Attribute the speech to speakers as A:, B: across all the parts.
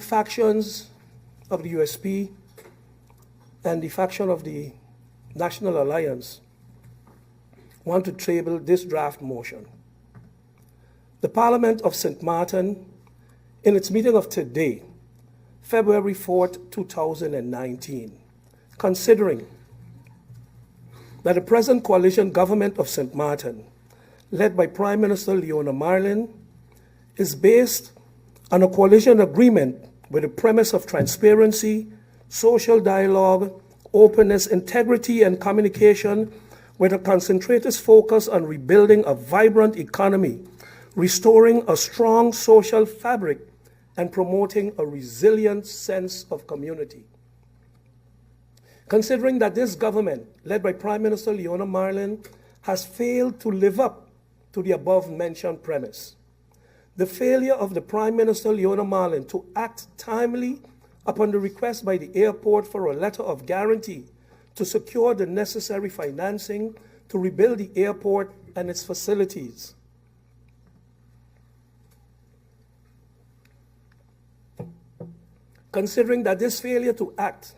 A: factions of the USP and the faction of the National Alliance want to table this draft motion. The Parliament of St. Martin, in its meeting of today, February 4th, 2019, considering that the present coalition government of St. Martin, led by Prime Minister Leona Marlin, is based on a coalition agreement with the premise of transparency, social dialogue, openness, integrity, and communication, with a concentrated focus on rebuilding a vibrant economy, restoring a strong social fabric, and promoting a resilient sense of community. Considering that this government, led by Prime Minister Leona Marlin, has failed to live up to the above-mentioned premise, the failure of the Prime Minister Leona Marlin to act timely upon the request by the airport for a letter of guarantee to secure the necessary financing to rebuild the airport and its facilities. Considering that this failure to act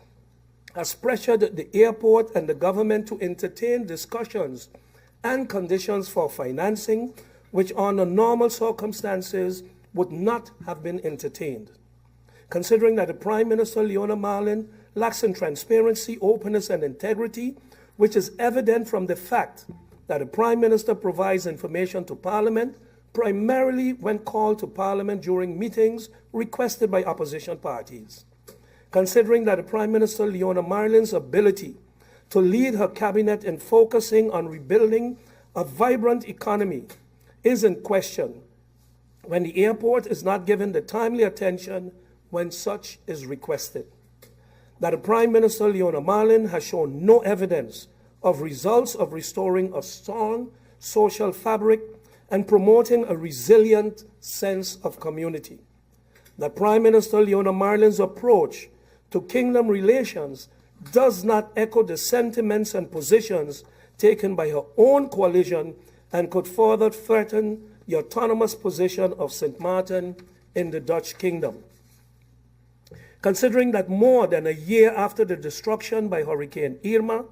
A: has pressured the airport and the government to entertain discussions and conditions for financing, which under normal circumstances would not have been entertained. Considering that the Prime Minister Leona Marlin lacks in transparency, openness, and integrity, which is evident from the fact that the Prime Minister provides information to Parliament primarily when called to Parliament during meetings requested by opposition parties. Considering that the Prime Minister Leona Marlin's ability to lead her cabinet in focusing on rebuilding a vibrant economy is in question when the airport is not given the timely attention when such is requested. That the Prime Minister Leona Marlin has shown no evidence of results of restoring a strong social fabric and promoting a resilient sense of community. That Prime Minister Leona Marlin's approach to kingdom relations does not echo the sentiments and positions taken by her own coalition and could further threaten the autonomous position of St. Martin in the Dutch kingdom. Considering that more than a year after the destruction by Hurricane Irma,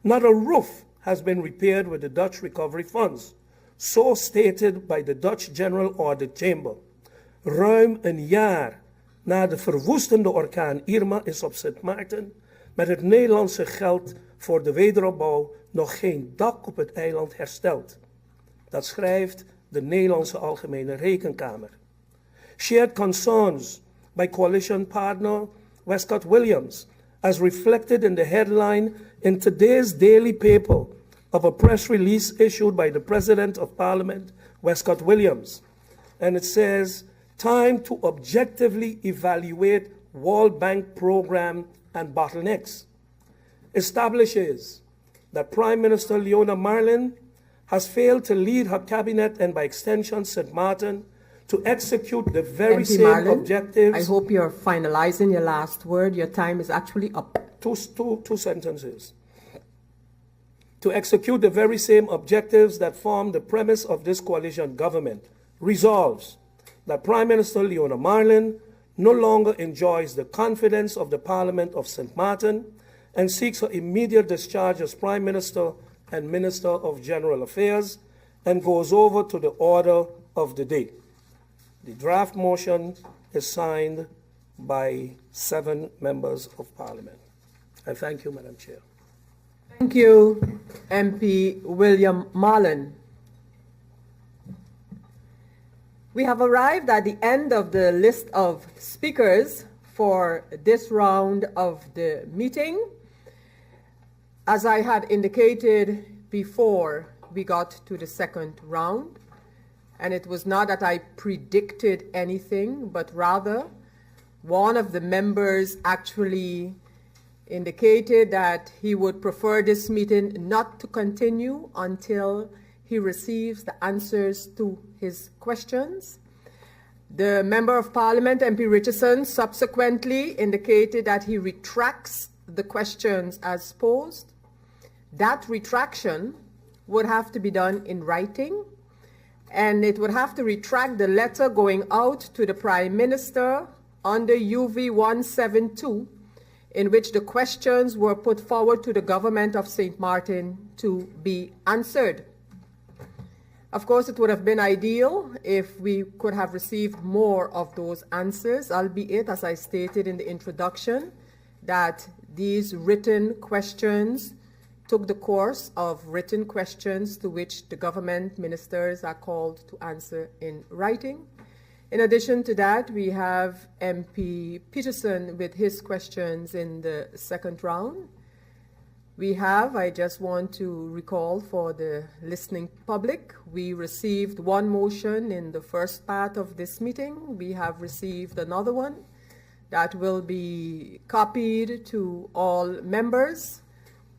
A: not a roof has been repaired with the Dutch recovery funds, so stated by the Dutch General Audit Chamber. Ruim een jaar na de verwoestende orkaan Irma is op St. Maarten met het Nederlandse geld voor de wederopbouw nog geen dak op het eiland hersteld. Dat schrijft de Nederlandse Algemene Rekenkamer. Shared concerns by coalition partner Westcott Williams, as reflected in the headline in today's daily paper of a press release issued by the President of Parliament, Westcott Williams. And it says, time to objectively evaluate World Bank program and bottlenecks. Establishes that Prime Minister Leona Marlin has failed to lead her cabinet and by extension St. Martin to execute the very same
B: Marlin,
A: objectives.
B: I hope you're finalizing your last word. Your time is actually up.
A: Two sentences. To execute the very same objectives that form the premise of this coalition government. Resolves that Prime Minister Leona Marlin no longer enjoys the confidence of the Parliament of St. Martin and seeks her immediate discharge as Prime Minister and Minister of General Affairs and goes over to the order of the day. The draft motion is signed by 7 members of Parliament. I thank you, Madam Chair.
B: Thank you, MP William Marlin. We have arrived at the end of the list of speakers for this round of the meeting. As I had indicated before we got to the second round, and it was not that I predicted anything, but rather one of the members actually indicated that he would prefer this meeting not to continue until he receives the answers to his questions. The Member of Parliament, MP Richardson, subsequently indicated that he retracts the questions as posed. That retraction would have to be done in writing, and it would have to retract the letter going out to the Prime Minister under UV 172, in which the questions were put forward to the government of St. Martin to be answered. Of course, it would have been ideal if we could have received more of those answers, albeit, as I stated in the introduction, that these written questions took the course of written questions to which the government ministers are called to answer in writing. In addition to that, we have MP Peterson with his questions in the second round. We have, I just want to recall for the listening public, we received one motion in the first part of this meeting. We have received another one that will be copied to all members,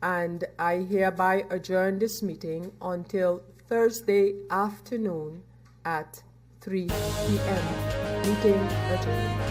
B: and I hereby adjourn this meeting until Thursday afternoon at 3 p.m. Meeting adjourned.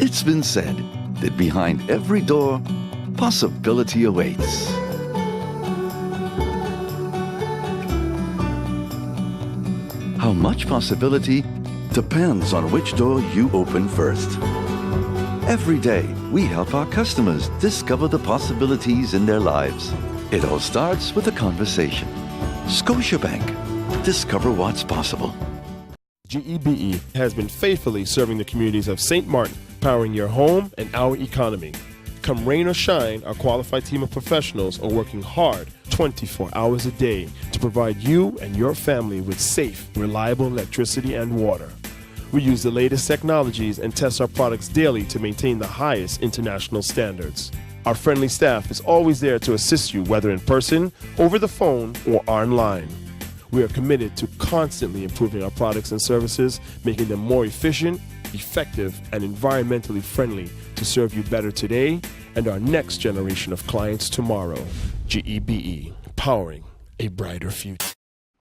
C: It's been said that behind every door, possibility awaits. How much possibility depends on which door you open first. Every day, we help our customers discover the possibilities in their lives. It all starts with a conversation. Scotiabank. Discover what's possible.
D: GEBE has been faithfully serving the communities of St. Martin, powering your home and our economy. Come rain or shine, our qualified team of professionals are working hard 24 hours a day to provide you and your family with safe, reliable electricity and water. We use the latest technologies and test our products daily to maintain the highest international standards. Our friendly staff is always there to assist you, whether in person, over the phone, or online. We are committed to constantly improving our products and services, making them more efficient, effective, and environmentally friendly to serve you better today and our next generation of clients tomorrow. GEBE, powering a brighter future.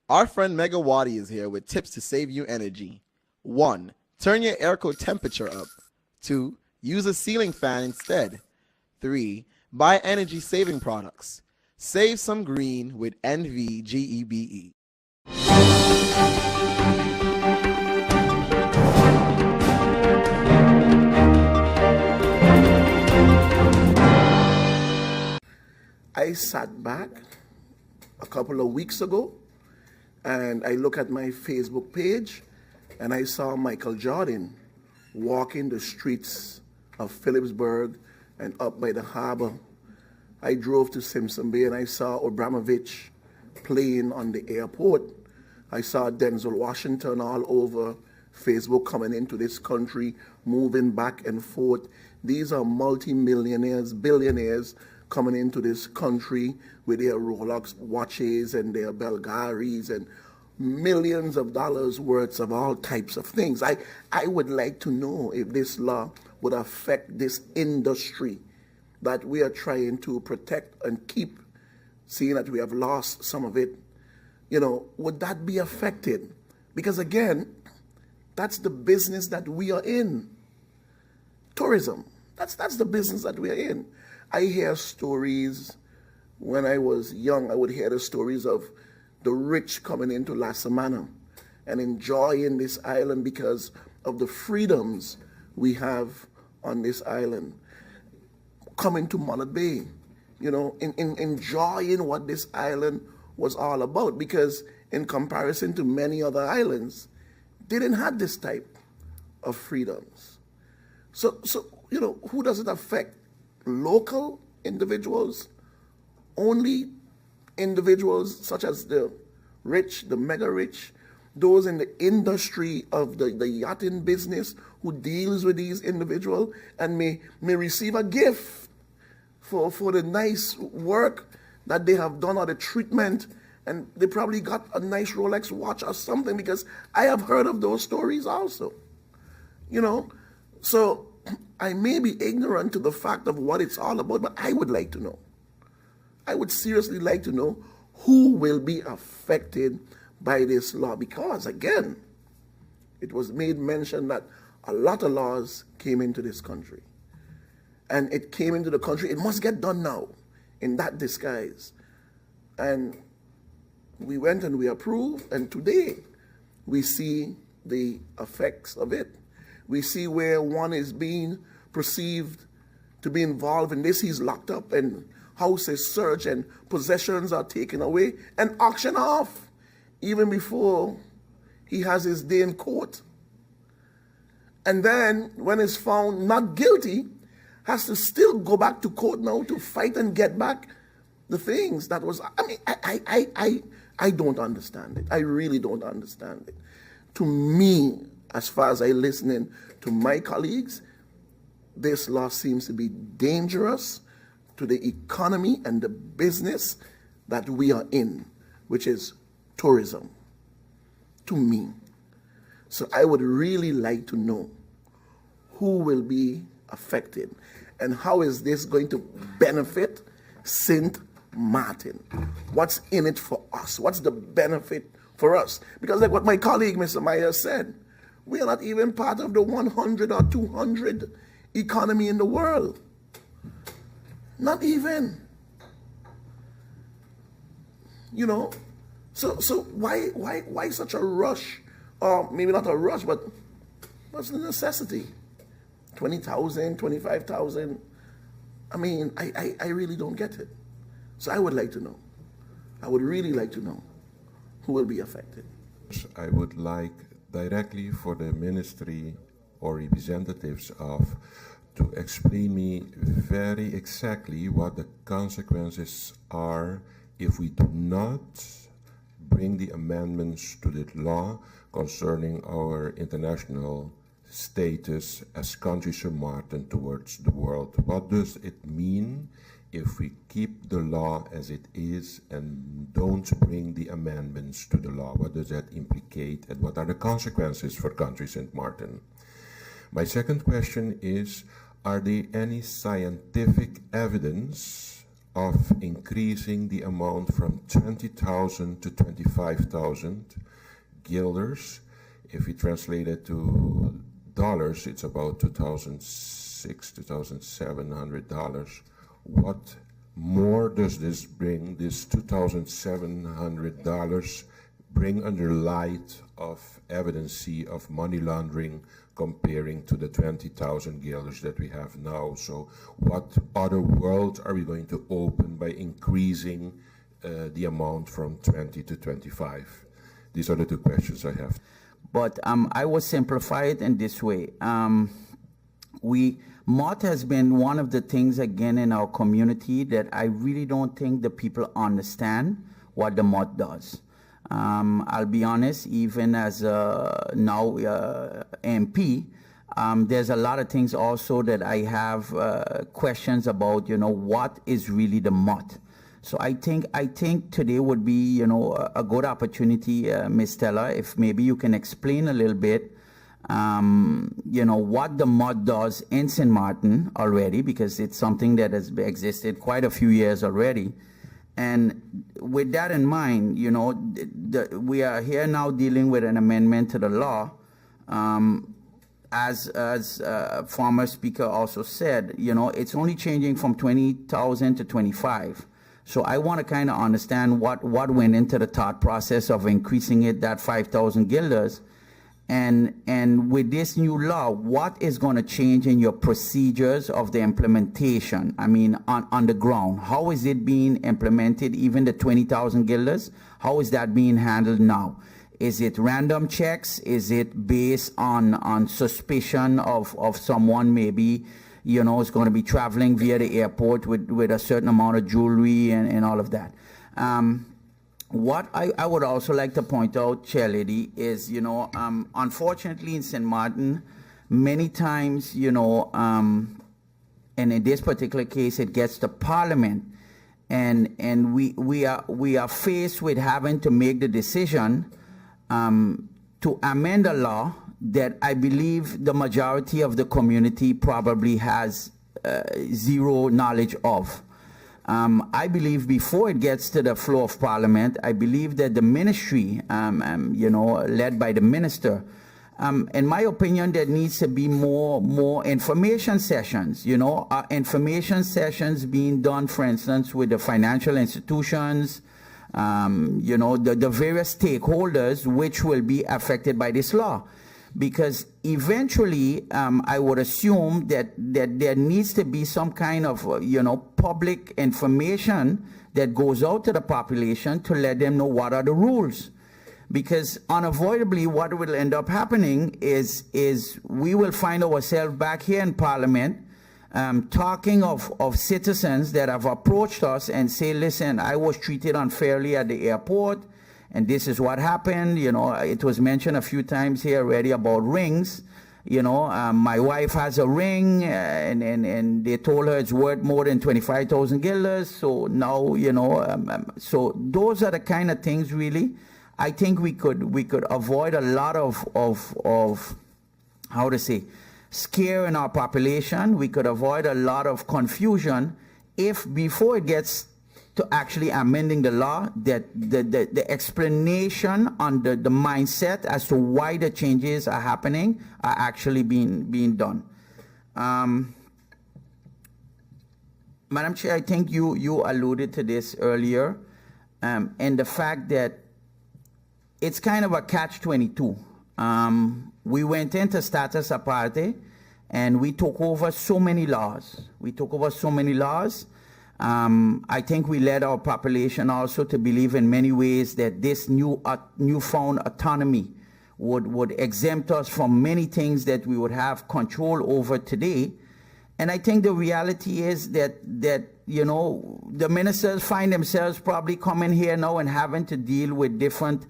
E: Our friend Megawati is here with tips to save you energy. 1. Turn your airco temperature up. 2. Use a ceiling fan instead. 3. Buy energy-saving products. Save some green with NVGEBE.
A: I sat back a couple of weeks ago and I look at my Facebook page and I saw Michael Jordan walking the streets of Phillipsburg and up by the harbor. I drove to Simpson Bay and I saw Abramovich playing on the airport. I saw Denzel Washington all over Facebook coming into this country, moving back and forth. These are multi-millionaires, billionaires coming into this country with their Rolex watches and their Bulgaris and millions of dollars worth of all types of things. I would like to know if this law would affect this industry that we are trying to protect and keep, seeing that we have lost some of it. You know, would that be affected? Because again, that's the business that we are in. Tourism. That's the business that we are in. I hear stories, when I was young, I would hear the stories of the rich coming into La Samana and enjoying this island because of the freedoms we have on this island. Coming to Mullet Bay, you know, enjoying what this island was all about, because in comparison to many other islands, they didn't have this type of freedoms. So you know, who does it affect? Local individuals? Only individuals such as the rich, the mega rich, those in the industry of the yachting business who deals with these individuals and may receive a gift for the nice work that they have done or the treatment, and they probably got a nice Rolex watch or something, because I have heard of those stories also.
F: You know, so I may be ignorant to the fact of what it's all about, but I would like to know. I would seriously like to know who will be affected by this law, because again, it was made mention that a lot of laws came into this country. And it came into the country, it must get done now, in that disguise. And we went and we approved, and today we see the effects of it. We see where one is being perceived to be involved in this, he's locked up, and houses searched, and possessions are taken away and auctioned off, even before he has his day in court. And then, when he's found not guilty, has to still go back to court now to fight and get back the things that was, I mean, I don't understand it. I really don't understand it. To me, as far as I listening to my colleagues, this law seems to be dangerous to the economy and the business that we are in, which is tourism, to me. So I would really like to know who will be affected and how is this going to benefit St. Martin? What's in it for us? What's the benefit for us? Because like what my colleague, Mr. Meyer, said, we are not even part of the 100 or 200 economy in the world. Not even. You know, so why such a rush? Or maybe not a rush, but what's the necessity? 20,000, 25,000. I mean, I really don't get it. So I would like to know. I would really like to know who will be affected.
G: I would like directly for the ministry or representatives of to explain me very exactly what the consequences are if we do not bring the amendments to the law concerning our international status as country St. Martin towards the world. What does it mean if we keep the law as it is and don't bring the amendments to the law? What does that implicate, and what are the consequences for country St. Martin? My second question is, are there any scientific evidence of increasing the amount from 20,000 to 25,000 guilders? If we translate it to dollars, it's about $2,600, $2,700. What more does this bring, this $2,700 bring under light of evidence of money laundering comparing to the 20,000 guilders that we have now? So what other world are we going to open by increasing the amount from 20 to 25? These are the two questions I have.
H: But I will simplify it in this way. Moth has been one of the things, again, in our community that I really don't think the people understand what the moth does. I'll be honest, even as now MP, there's a lot of things also that I have questions about, what is really the moth? So I think today would be, a good opportunity, Ms. Stella, if maybe you can explain a little bit, what the moth does in St. Martin already, because it's something that has existed quite a few years already. And with that in mind, we are here now dealing with an amendment to the law. As former speaker also said, it's only changing from 20,000 to 25. So I want to kind of understand what went into the thought process of increasing it that 5,000 guilders. And with this new law, what is going to change in your procedures of the implementation? I mean, on the ground, how is it being implemented, even the 20,000 guilders? How is that being handled now? Is it random checks? Is it based on suspicion of someone maybe, is going to be traveling via the airport with a certain amount of jewelry and all of that? What I would also like to point out, Chair Lady, is, unfortunately in St. Martin, many times, and in this particular case, it gets to Parliament, and we are faced with having to make the decision to amend a law that I believe the majority of the community probably has zero knowledge of. I believe before it gets to the floor of Parliament, I believe that the ministry, led by the minister, in my opinion, there needs to be more information sessions. Information sessions being done, for instance, with the financial institutions, the various stakeholders which will be affected by this law. Because eventually, I would assume that there needs to be some kind of, public information that goes out to the population to let them know what are the rules. Because unavoidably, what will end up happening is we will find ourselves back here in Parliament talking of citizens that have approached us and say, listen, I was treated unfairly at the airport, and this is what happened. It was mentioned a few times here already about rings. My wife has a ring, and they told her it's worth more than 25,000 guilders. So now, so those are the kind of things really. I think we could avoid a lot of how to say, scare in our population. We could avoid a lot of confusion if before it gets to actually amending the law, that the explanation on the mindset as to why the changes are happening are actually being done. Madam Chair, I think you alluded to this earlier, and the fact that it's kind of a catch-22. We went into status aparte, and we took over so many laws. I think we led our population also to believe in many ways that this newfound autonomy would exempt us from many things that we would have control over today. And I think the reality is that the ministers find themselves probably coming here now and having to deal with different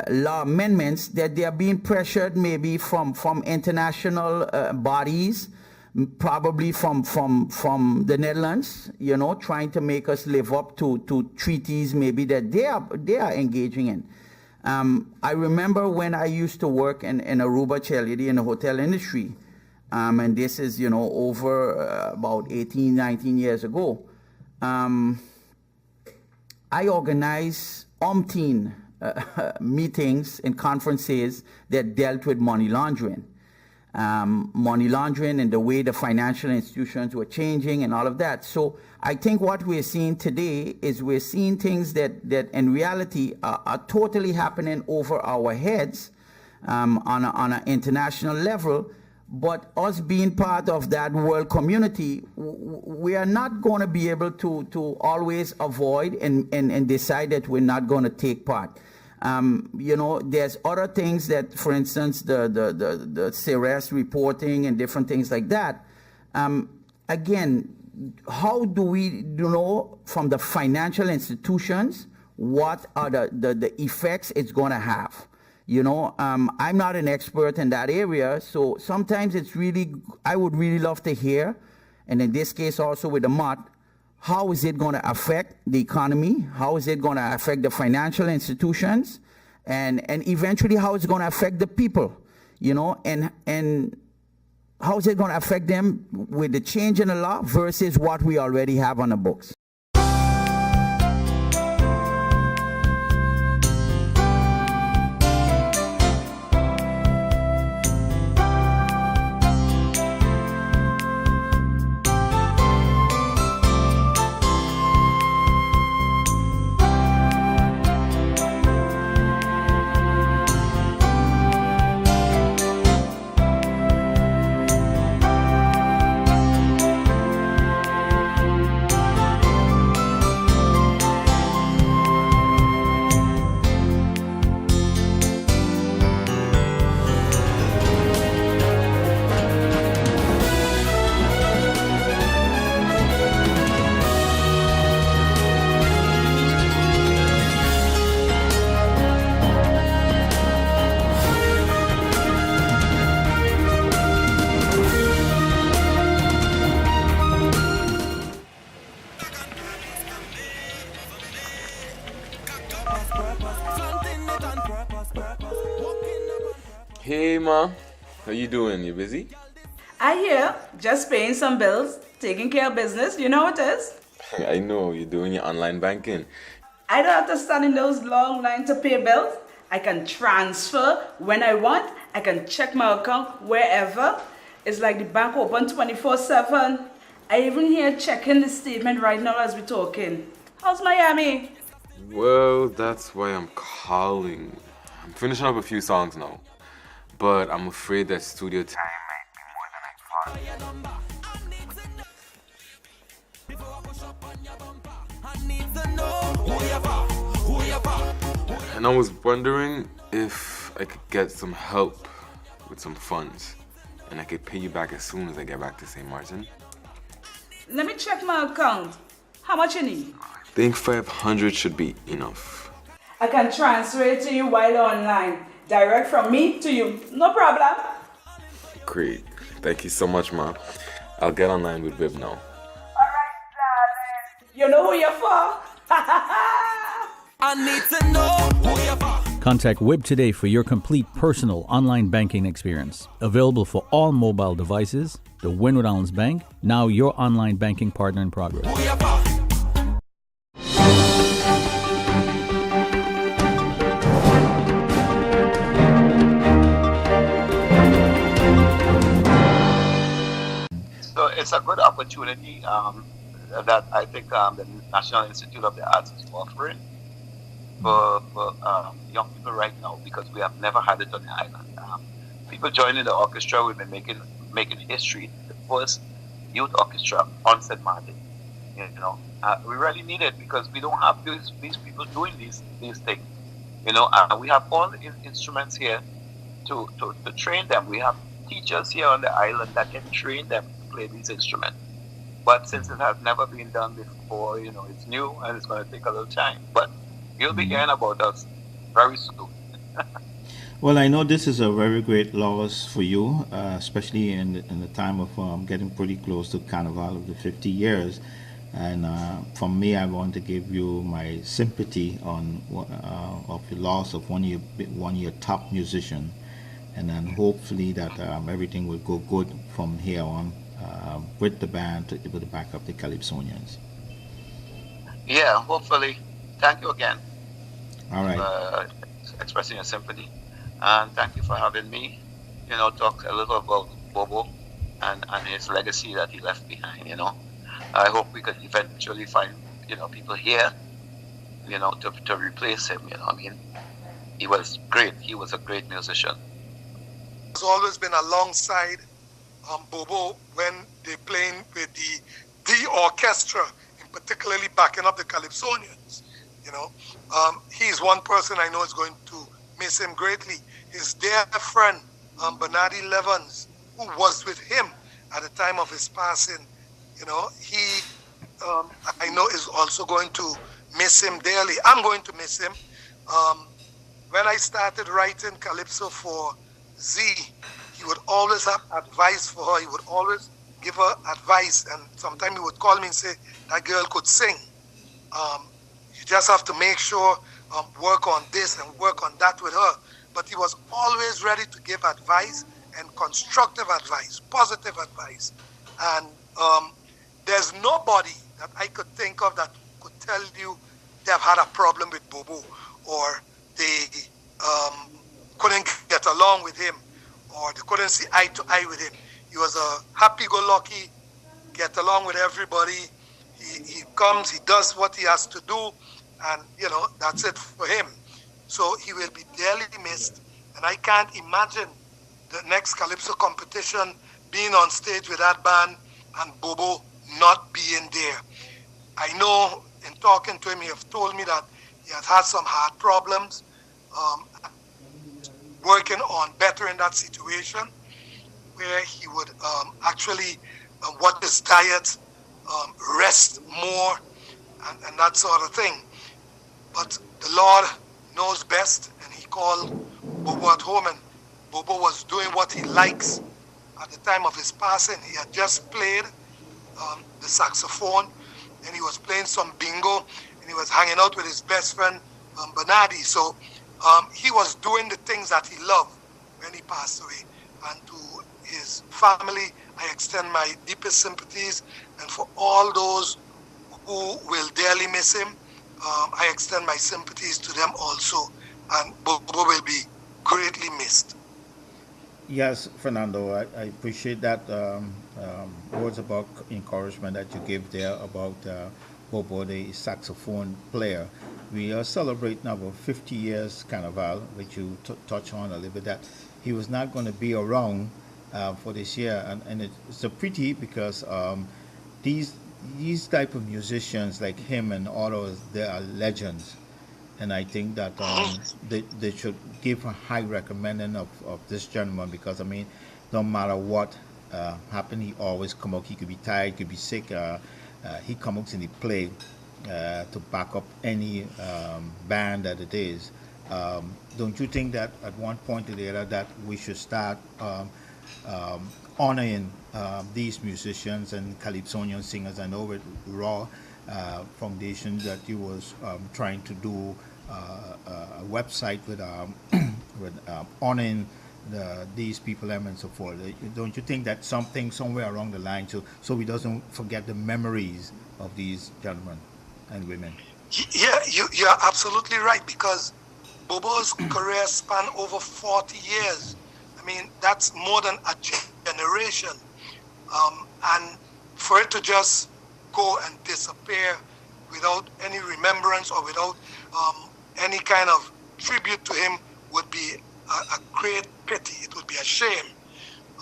H: law amendments that they are being pressured maybe from international bodies, probably from the Netherlands, trying to make us live up to treaties maybe that they are engaging in. I remember when I used to work in Aruba, Chairlady, in the hotel industry, and this is, over about 18, 19 years ago. I organized umpteen meetings and conferences that dealt with money laundering. Money laundering and the way the financial institutions were changing and all of that. So I think what we're seeing today is we're seeing things that in reality are totally happening over our heads on an international level. But us being part of that world community, we are not going to be able to always avoid and decide that we're not going to take part. There's other things that, for instance, the CRS reporting and different things like that. Again, how do we know from the financial institutions what are the effects it's going to have? I'm not an expert in that area, so sometimes I would really love to hear, and in this case also with the MOT, how is it going to affect the economy? How is it going to affect the financial institutions? And eventually how it's going to affect the people, and how is it going to affect them with the change in the law versus what we already have on the books?
I: Hey, man. How you doing? You busy?
J: I hear, just paying some bills, taking care of business, you know what it is?
I: I know, you're doing your online banking.
J: I don't have to stand in those long lines to pay bills. I can transfer when I want. I can check my account wherever. It's like the bank open 24/7. I even here checking the statement right now as we're talking. How's Miami?
I: Well, that's why I'm calling. I'm finishing up a few songs now, but I'm afraid that studio time might be more than I thought. And I was wondering if I could get some help with some funds, and I could pay you back as soon as I get back to St. Martin.
J: Let me check my account. How much you need?
I: I think 500 should be enough.
J: I can transfer it to you while online. Direct from me to you. No problem.
I: Great. Thank you so much, Ma. I'll get online with Viv now.
J: Alright, darling. You know who you're for?
K: I need to know who you're for.
L: Contact WIB today for your complete personal online banking experience. Available for all mobile devices. The Windward Islands Bank, now your online banking partner in progress.
M: So it's a good opportunity that I think the National Institute of the Arts is offering for young people right now, because we have never had it on the island. People joining the orchestra, we've been making history. The first youth orchestra on St. Martin. You know, we really need it because we don't have these people doing these things. You know, we have all the instruments here to train them. We have teachers here on the island that can train them to play these instruments. But since it has never been done before, you know, it's new and it's going to take a little time. But you'll be hearing about us very soon.
N: Well, I know this is a very great loss for you, especially in the time of getting pretty close to Carnival of the 50 years. And from me, I want to give you my sympathy on of the loss of one of your top musician, and then hopefully that everything will go good from here on with the band to able to back up the Calypsonians.
M: Yeah, hopefully. Thank you again.
N: All right.
M: Expressing your sympathy. And thank you for having me, you know, talk a little about Bobo and his legacy that he left behind, you know. I hope we could eventually find, you know, people here, you know, to replace him, you know. I mean, he was great. He was a great musician.
O: Has always been alongside Bobo when they playing with the orchestra, and particularly backing up the Calypsonians, you know. He's one person I know is going to miss him greatly. His dear friend, Bernardi Levens, who was with him at the time of his passing, you know, he, I know, is also going to miss him dearly. I'm going to miss him. When I started writing Calypso for Z, he would always have advice for her. He would always give her advice, and sometimes he would call me and say, that girl could sing. You just have to make sure, work on this and work on that with her. But he was always ready to give advice, and constructive advice, positive advice. And there's nobody that I could think of that could tell you they've had a problem with Bobo, or they couldn't get along with him, or they couldn't see eye to eye with him. He was a happy-go-lucky, get along with everybody. He comes, he does what he has to do, and, you know, that's it for him. So he will be dearly missed, and I can't imagine the next Calypso competition being on stage with that band and Bobo not being there. I know in talking to him, he has told me that he has had some heart problems, working on bettering that situation, where he would actually watch his diet, rest more, and that sort of thing. But the Lord knows best, and he called Bobo at home, and Bobo was doing what he likes. At the time of his passing, he had just played the saxophone, and he was playing some bingo, and he was hanging out with his best friend, Bernardi. So he was doing the things that he loved when he passed away. and to his family, I extend my deepest sympathies. And for all those who will dearly miss him, I extend my sympathies to them also. And Bobo will be greatly missed.
N: Yes, Fernando, I appreciate that words about encouragement that you gave there about Bobo, the saxophone player. We are celebrating our 50 years Carnival, which you touch on a little bit, that he was not going to be around for this year. And it's a pity because these type of musicians like him and others, they are legends. And I think that they should give a high recommending of this gentleman, because I mean, no matter what happened, he always come out. He could be tired, could be sick. He come out and he play to back up any band that it is. Don't you think that at one point or the other that we should start honoring these musicians and calypsonian singers? I know with Raw Foundation that you was trying to do a website with honoring these people and so forth. Don't you think that something somewhere along the line so we doesn't forget the memories of these gentlemen and women?
O: Yeah, you're absolutely right, because Bobo's career spanned over 40 years. I mean, that's more than a generation. And for it to just go and disappear without any remembrance or without any kind of tribute to him would be a great pity. It would be a shame.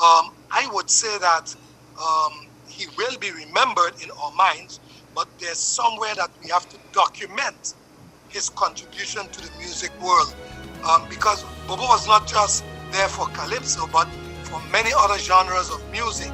O: I would say that he will be remembered in our minds, but there's somewhere that we have to document his contribution to the music world, because Bobo was not just there for calypso, but for many other genres of music.